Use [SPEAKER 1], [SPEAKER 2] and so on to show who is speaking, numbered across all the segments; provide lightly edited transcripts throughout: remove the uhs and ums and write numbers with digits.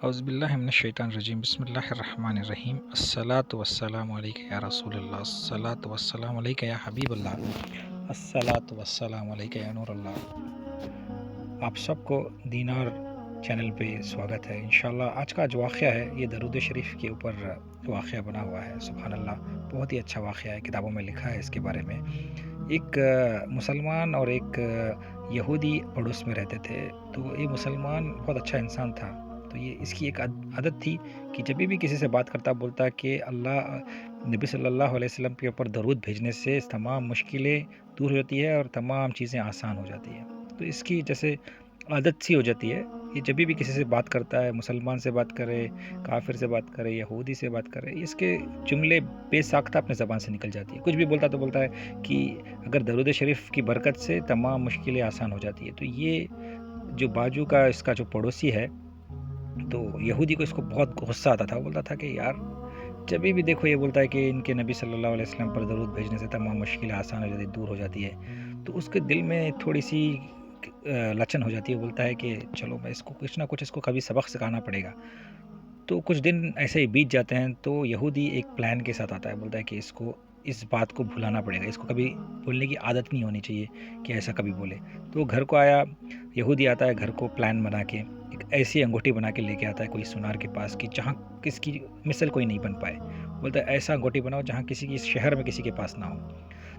[SPEAKER 1] اعوذ باللہ من الشیطان الرجیم بسم اللہ الرحمن الرحیم الصلاۃ والسلام علیک یا رسول اللہ الصلاۃ والسلام علیک یا حبیب اللہ الصلاۃ والسلام علیک یا نور اللہ۔ آپ سب کو دینار چینل پہ سواگت ہے۔ انشاءاللہ آج کا جو واقعہ ہے یہ درود شریف کے اوپر واقعہ بنا ہوا ہے۔ سبحان اللہ، بہت ہی اچھا واقعہ ہے، کتابوں میں لکھا ہے اس کے بارے میں۔ ایک مسلمان اور ایک یہودی پڑوس میں رہتے تھے۔ تو یہ مسلمان بہت اچھا انسان تھا، تو یہ اس کی ایک عادت تھی کہ جب بھی کسی سے بات کرتا بولتا کہ نبی صلی اللہ علیہ وسلم کے اوپر درود بھیجنے سے تمام مشکلیں دور ہو جاتی ہے اور تمام چیزیں آسان ہو جاتی ہیں۔ تو اس کی جیسے عادت سی ہو جاتی ہے، یہ جب بھی کسی سے بات کرتا ہے، مسلمان سے بات کرے، کافر سے بات کرے، یہودی سے بات کرے، اس کے جملے بے ساختہ اپنے زبان سے نکل جاتی ہے۔ کچھ بھی بولتا تو بولتا ہے کہ اگر درود شریف کی برکت سے تمام مشکلیں آسان ہو جاتی ہے۔ تو یہ جو باجو کا اس کا جو پڑوسی ہے، تو یہودی کو اس کو بہت غصہ آتا تھا۔ وہ بولتا تھا کہ یار جب بھی دیکھو یہ بولتا ہے کہ ان کے نبی صلی اللہ علیہ وسلم پر درود بھیجنے سے تمام مشکلیں آسان ہو جاتی ہے، دور ہو جاتی ہے۔ تو اس کے دل میں تھوڑی سی لچن ہو جاتی ہے۔ بولتا ہے کہ چلو میں اس کو کچھ نہ کچھ اس کو کبھی سبق سکھانا پڑے گا۔ تو کچھ دن ایسے ہی بیت جاتے ہیں، تو یہودی ایک پلان کے ساتھ آتا ہے۔ بولتا ہے کہ اس کو اس بات کو بھلانا پڑے گا، اس کو کبھی بولنے کی عادت نہیں ہونی چاہیے کہ ایسا کبھی بولے۔ تو گھر کو آیا، یہودی آتا ہے گھر کو، پلان بنا کے ایک ایسی انگوٹھی بنا کے لے کے آتا ہے کوئی سونار کے پاس کہ جہاں کس کی مثل کوئی نہیں بن پائے۔ بولتا ہے ایسا انگوٹھی بناؤ جہاں کسی کی اس شہر میں کسی کے پاس نہ ہو۔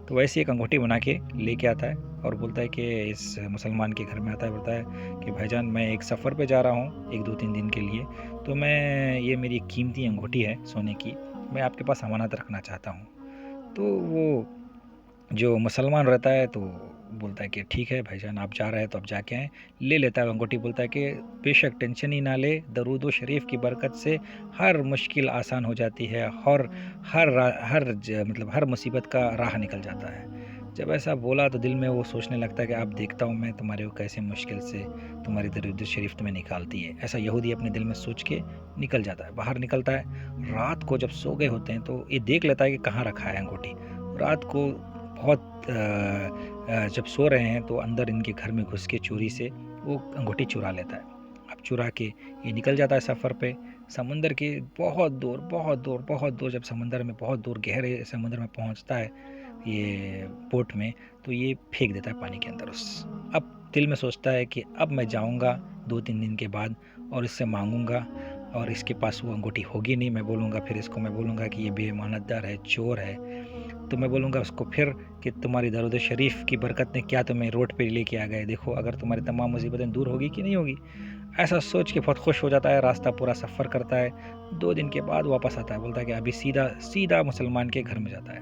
[SPEAKER 1] تو ویسے ایک انگوٹھی بنا کے لے کے آتا ہے اور بولتا ہے کہ اس مسلمان کے گھر میں آتا ہے، بولتا ہے کہ بھائی جان میں ایک سفر پہ جا رہا ہوں 1-2-3 دن کے لیے، تو یہ میری قیمتی انگوٹھی ہے سونے کی، میں آپ کے پاس امانت رکھنا چاہتا ہوں۔ تو وہ جو مسلمان رہتا ہے تو بولتا ہے کہ ٹھیک ہے بھائی جان، آپ جا رہے ہیں تو آپ جا کے آئیں۔ لے لیتا ہے انگوٹھی، بولتا ہے کہ بے شک ٹینشن ہی نہ لے، درود و شریف کی برکت سے ہر مشکل آسان ہو جاتی ہے اور ہر مصیبت کا راہ نکل جاتا ہے۔ جب ایسا بولا تو دل میں وہ سوچنے لگتا ہے کہ اب دیکھتا ہوں میں تمہارے کو کیسے مشکل سے تمہاری درود شریف تمہیں نکالتی ہے۔ ایسا یہودی اپنے دل میں سوچ کے نکل جاتا ہے، باہر نکلتا ہے۔ رات کو جب سو گئے ہوتے ہیں تو یہ دیکھ لیتا ہے کہ کہاں رکھا ہے انگوٹھی۔ رات کو بہت جب سو رہے ہیں تو اندر ان کے گھر میں گھس کے چوری سے وہ انگوٹھی چرا لیتا ہے۔ اب چرا کے یہ نکل جاتا ہے سفر پہ، سمندر کے بہت دور جب سمندر میں بہت دور گہرے سمندر میں پہنچتا ہے یہ بوٹ میں، تو یہ پھینک دیتا ہے پانی کے اندر۔ اب دل میں سوچتا ہے کہ اب میں جاؤں گا 2-3 دن کے بعد اور اس سے مانگوں گا، اور اس کے پاس وہ انگوٹھی ہوگی نہیں۔ میں بولوں گا، پھر اس کو میں بولوں گا کہ یہ بے امانت دار ہے، چور ہے۔ تو میں بولوں گا اس کو پھر کہ تمہاری درود شریف کی برکت نے کیا تمہیں روڈ پہ لے کے آ گئے، دیکھو اگر تمہاری تمام مصیبتیں دور ہوگی کہ نہیں ہوگی۔ ایسا سوچ کے بہت خوش ہو جاتا ہے، راستہ پورا سفر کرتا ہے۔ 2 دن کے بعد واپس آتا ہے، بولتا ہے کہ ابھی سیدھا مسلمان کے گھر میں جاتا ہے۔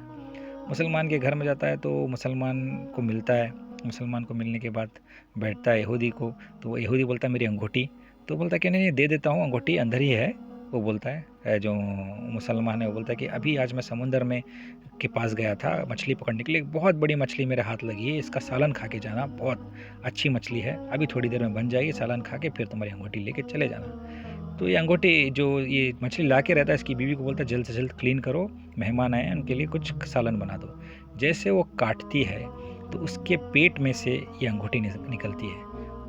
[SPEAKER 1] مسلمان کے گھر میں جاتا ہے تو مسلمان کو ملتا ہے۔ مسلمان کو ملنے کے بعد بیٹھتا ہے یہودی کو، تو وہ یہودی بولتا ہے میری انگوٹھی۔ تو بولتا ہے کہ نہیں دے دیتا ہوں، انگوٹھی اندر ہی ہے۔ وہ بولتا ہے جو مسلمان ہے، وہ بولتا ہے کہ ابھی آج میں سمندر میں کے پاس گیا تھا مچھلی پکڑنے کے لیے، بہت بڑی مچھلی میرے ہاتھ لگی ہے، اس کا سالن کھا کے جانا، بہت اچھی مچھلی ہے، ابھی تھوڑی دیر میں بن جائے گی، سالن کھا کے پھر تمہاری انگوٹھی لے کے چلے جانا۔ تو یہ انگوٹھی جو یہ مچھلی لا کے رہتا ہے، اس کی بیوی کو بولتا ہے جلد سے جلد کلین کرو، مہمان آئے ہیں ان کے لیے کچھ سالن بنا دو۔ جیسے وہ کاٹتی ہے تو اس کے پیٹ میں سے یہ انگوٹھی نکلتی ہے۔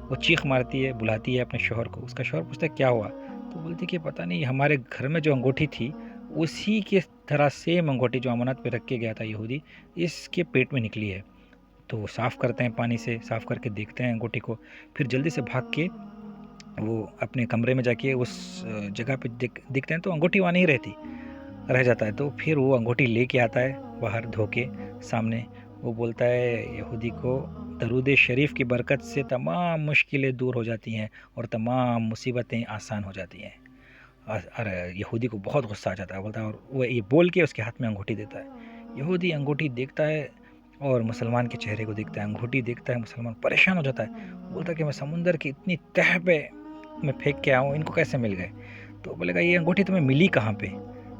[SPEAKER 1] وہ چیخ مارتی ہے، بلاتی ہے اپنے شوہر کو۔ اس کا شوہر پوچھتا ہے کیا ہوا؟ تو بولتی کہ پتہ نہیں، ہمارے گھر میں جو انگوٹھی تھی اسی کے طرح سیم انگوٹھی جو امانت پہ رکھ کے گیا تھا یہودی، اس کے پیٹ میں نکلی ہے۔ تو وہ صاف کرتے ہیں، پانی سے صاف کر کے دیکھتے ہیں انگوٹھی کو، پھر جلدی سے بھاگ کے وہ اپنے کمرے میں جا کے اس جگہ پہ دیکھتے ہیں تو انگوٹھی وہاں نہیں رہ جاتا ہے۔ تو پھر وہ انگوٹھی لے کے آتا ہے باہر دھو کے سامنے۔ وہ بولتا ہے یہودی کو درود شریف کی برکت سے تمام مشکلیں دور ہو جاتی ہیں اور تمام مصیبتیں آسان ہو جاتی ہیں۔ اور یہودی کو بہت غصہ آ جاتا ہے، بولتا ہے، اور وہ یہ بول کے اس کے ہاتھ میں انگوٹھی دیتا ہے۔ یہودی انگوٹھی دیکھتا ہے اور مسلمان کے چہرے کو دیکھتا ہے، انگوٹھی دیکھتا ہے، مسلمان پریشان ہو جاتا ہے، بولتا ہے کہ میں سمندر کی اتنی تہ پہ میں پھینک کے آؤں، ان کو کیسے مل گئے؟ تو بولے گا یہ انگوٹھی تمہیں ملی کہاں پہ؟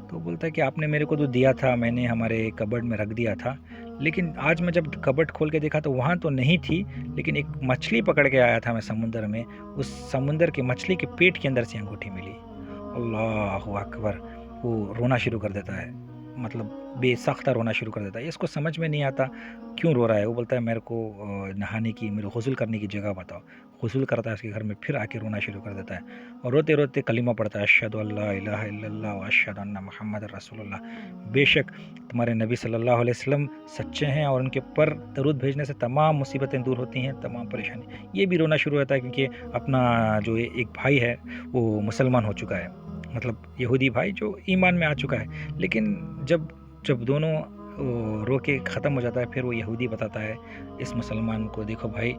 [SPEAKER 1] تو بولتا ہے کہ آپ نے میرے کو تو دیا تھا، میں نے ہمارے کبرڈ میں رکھ دیا تھا، لیکن آج میں جب کبرڈ کھول کے دیکھا تو وہاں تو نہیں تھی، لیکن ایک مچھلی پکڑ کے آیا تھا میں سمندر میں، اس سمندر کی مچھلی کے پیٹ کے اندر سے انگوٹھی ملی۔ اللہ اکبر! وہ رونا شروع کر دیتا ہے مطلب بے ساختہ رونا شروع کر دیتا ہے. اس کو سمجھ میں نہیں آتا کیوں رو رہا ہے. وہ بولتا ہے میرے کو نہانے کی، میرے غسل کرنے کی جگہ بتاؤ. غسل کرتا ہے اس کے گھر میں، پھر آ کے رونا شروع کر دیتا ہے اور روتے روتے کلمہ پڑھتا ہے، اشہد ان لا الہ الا اللہ و اشہد ان محمد رسول اللہ. بے شک تمہارے نبی صلی اللہ علیہ وسلم سچے ہیں اور ان کے اوپر درود بھیجنے سے تمام مصیبتیں دور ہوتی ہیں، تمام پریشانی. یہ بھی رونا شروع ہوتا ہے کیونکہ اپنا جو ایک بھائی ہے وہ مسلمان ہو چکا ہے، مطلب یہودی بھائی جو ایمان میں آ چکا ہے. لیکن جب دونوں رو کے ختم ہو جاتا ہے، پھر وہ یہودی بتاتا ہے اس مسلمان کو، دیکھو بھائی،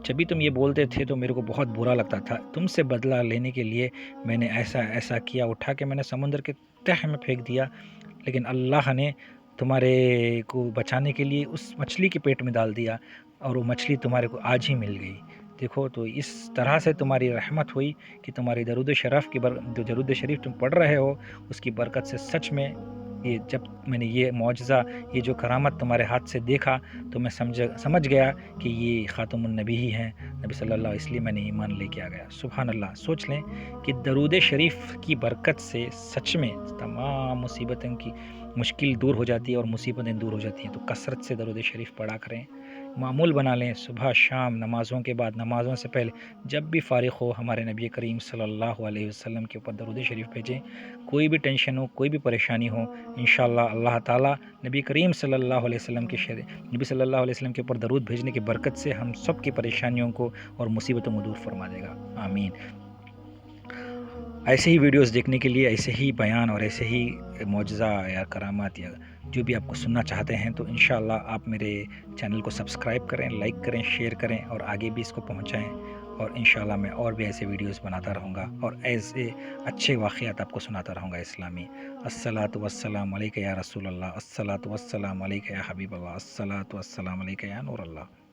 [SPEAKER 1] جبھی تم یہ بولتے تھے تو میرے کو بہت برا لگتا تھا، تم سے بدلہ لینے کے لیے میں نے ایسا ایسا کیا، اٹھا کے میں نے سمندر کے تہ میں پھینک دیا، لیکن اللہ نے تمہارے کو بچانے کے لیے اس مچھلی کے پیٹ میں ڈال دیا اور وہ مچھلی تمہارے کو آج ہی مل گئی. دیکھو تو اس طرح سے تمہاری رحمت ہوئی کہ تمہاری درود شریف جو درود شریف تم پڑھ رہے ہو اس کی برکت سے سچ میں یہ جب میں نے یہ معجزہ، یہ جو کرامت تمہارے ہاتھ سے دیکھا تو میں سمجھ گیا کہ یہ خاتم النبی ہی ہیں، نبی صلی اللہ علیہ، اس لیے میں نے ایمان لے کے آ گیا. سبحان اللہ. سوچ لیں کہ درود شریف کی برکت سے سچ میں تمام مصیبتوں کی مشکل دور ہو جاتی ہے اور مصیبتیں دور ہو جاتی ہیں. تو کثرت سے درود شریف پڑھا کریں، معمول بنا لیں. صبح شام، نمازوں کے بعد، نمازوں سے پہلے، جب بھی فارغ ہو ہمارے نبی کریم صلی اللہ علیہ وسلم کے اوپر درود شریف بھیجیں. کوئی بھی ٹینشن ہو، کوئی بھی پریشانی ہو، انشاءاللہ اللہ تعالیٰ نبی کریم صلی اللہ علیہ وسلم نبی صلی اللہ علیہ وسلم کے اوپر درود بھیجنے کی برکت سے ہم سب کی پریشانیوں کو اور مصیبتوں کو دور فرما دے گا. آمین. ایسے ہی ویڈیوز دیکھنے کے لیے، ایسے ہی بیان اور ایسے ہی معجزہ یا کرامات یا جو بھی آپ کو سننا چاہتے ہیں تو انشاءاللہ آپ میرے چینل کو سبسکرائب کریں، لائک کریں، شیئر کریں اور آگے بھی اس کو پہنچائیں. اور انشاءاللہ میں اور بھی ایسے ویڈیوز بناتا رہوں گا اور ایسے اچھے واقعات آپ کو سناتا رہوں گا اسلامی. الصلاۃ والسلام علیک یا رسول اللہ، الصلاۃ والسلام علیک یا حبیب اللہ، الصلاۃ والسلام علیک یا نور اللہ.